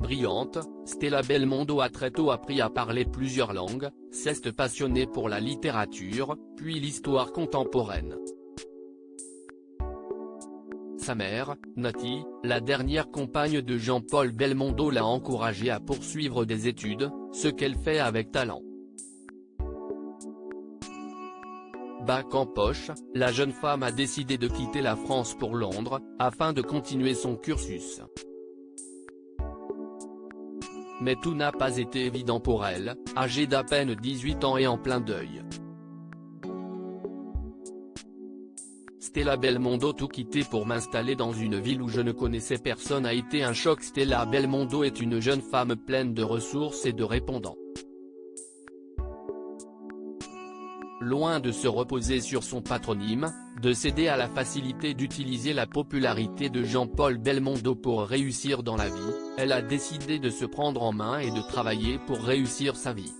brillante, Stella Belmondo a très tôt appris à parler plusieurs langues, s'est passionnée pour la littérature, puis l'histoire contemporaine. Sa mère, Nati, la dernière compagne de Jean-Paul Belmondo, l'a encouragée à poursuivre des études, ce qu'elle fait avec talent. Bac en poche, la jeune femme a décidé de quitter la France pour Londres, afin de continuer son cursus. Mais tout n'a pas été évident pour elle, âgée d'à peine 18 ans et en plein deuil. Stella Belmondo: tout quitter pour m'installer dans une ville où je ne connaissais personne a été un choc. Stella Belmondo est une jeune femme pleine de ressources et de répondants. Loin de se reposer sur son patronyme, de céder à la facilité d'utiliser la popularité de Jean-Paul Belmondo pour réussir dans la vie, elle a décidé de se prendre en main et de travailler pour réussir sa vie.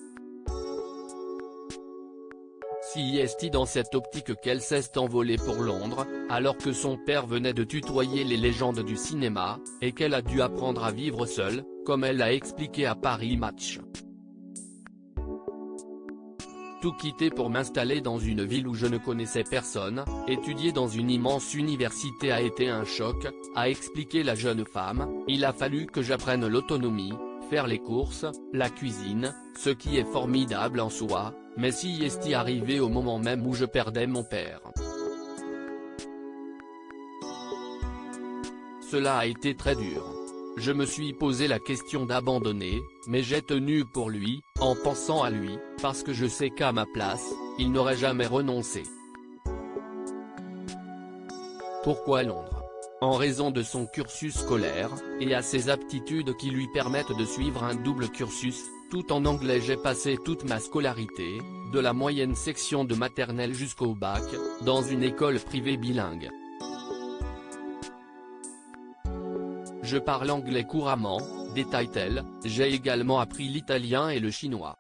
C'est dans cette optique qu'elle s'est envolée pour Londres, alors que son père venait de tutoyer les légendes du cinéma, et qu'elle a dû apprendre à vivre seule, comme elle l'a expliqué à Paris Match. Tout quitter pour m'installer dans une ville où je ne connaissais personne, étudier dans une immense université a été un choc, a expliqué la jeune femme. Il a fallu que j'apprenne l'autonomie, faire les courses, la cuisine, ce qui est formidable en soi, mais c'est arrivé au moment même où je perdais mon père. Cela a été très dur. Je me suis posé la question d'abandonner, mais j'ai tenu pour lui, en pensant à lui, parce que je sais qu'à ma place, il n'aurait jamais renoncé. Pourquoi Londres? En raison de son cursus scolaire, et à ses aptitudes qui lui permettent de suivre un double cursus, tout en anglais. J'ai passé toute ma scolarité, de la moyenne section de maternelle jusqu'au bac, dans une école privée bilingue. Je parle anglais couramment, détaille-t-elle. J'ai également appris l'italien et le chinois.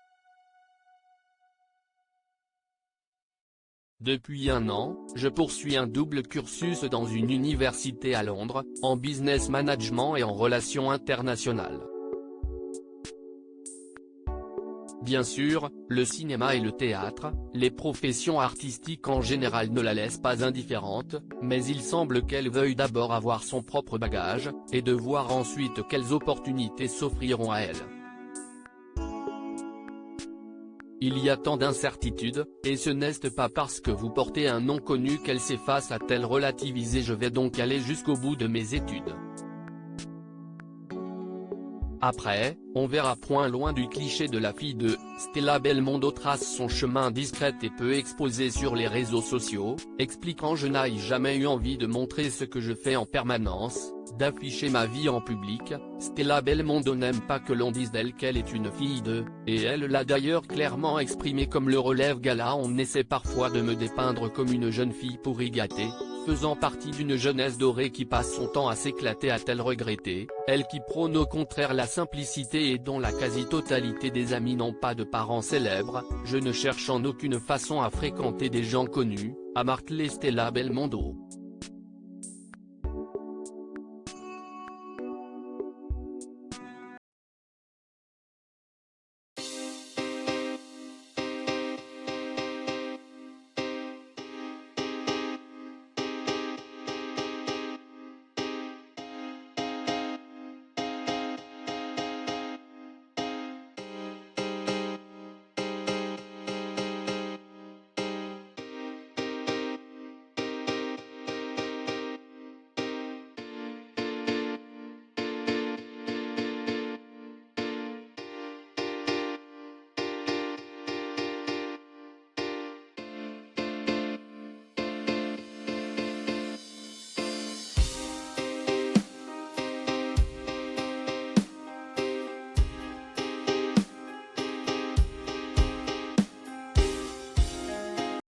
Depuis un an, je poursuis un double cursus dans une université à Londres, en business management et en relations internationales. Bien sûr, le cinéma et le théâtre, les professions artistiques en général ne la laissent pas indifférente, mais il semble qu'elle veuille d'abord avoir son propre bagage, et de voir ensuite quelles opportunités s'offriront à elle. Il y a tant d'incertitudes, et ce n'est pas parce que vous portez un nom connu qu'elle s'efface, a-t-elle relativisé. Je vais donc aller jusqu'au bout de mes études. Après, on verra. Point loin du cliché de la fille de Stella Belmondo trace son chemin discrète et peu exposée sur les réseaux sociaux, expliquant: je n'ai jamais eu envie de montrer ce que je fais en permanence, d'afficher ma vie en public. Stella Belmondo n'aime pas que l'on dise d'elle qu'elle est une fille de, et elle l'a d'ailleurs clairement exprimé, comme le relève Gala. On essaie parfois de me dépeindre comme une jeune fille pourri gâtée, faisant partie d'une jeunesse dorée qui passe son temps à s'éclater, a-t-elle regretté, elle qui prône au contraire la simplicité et dont la quasi-totalité des amis n'ont pas de parents célèbres. Je ne cherche en aucune façon à fréquenter des gens connus, a martelé Stella Belmondo.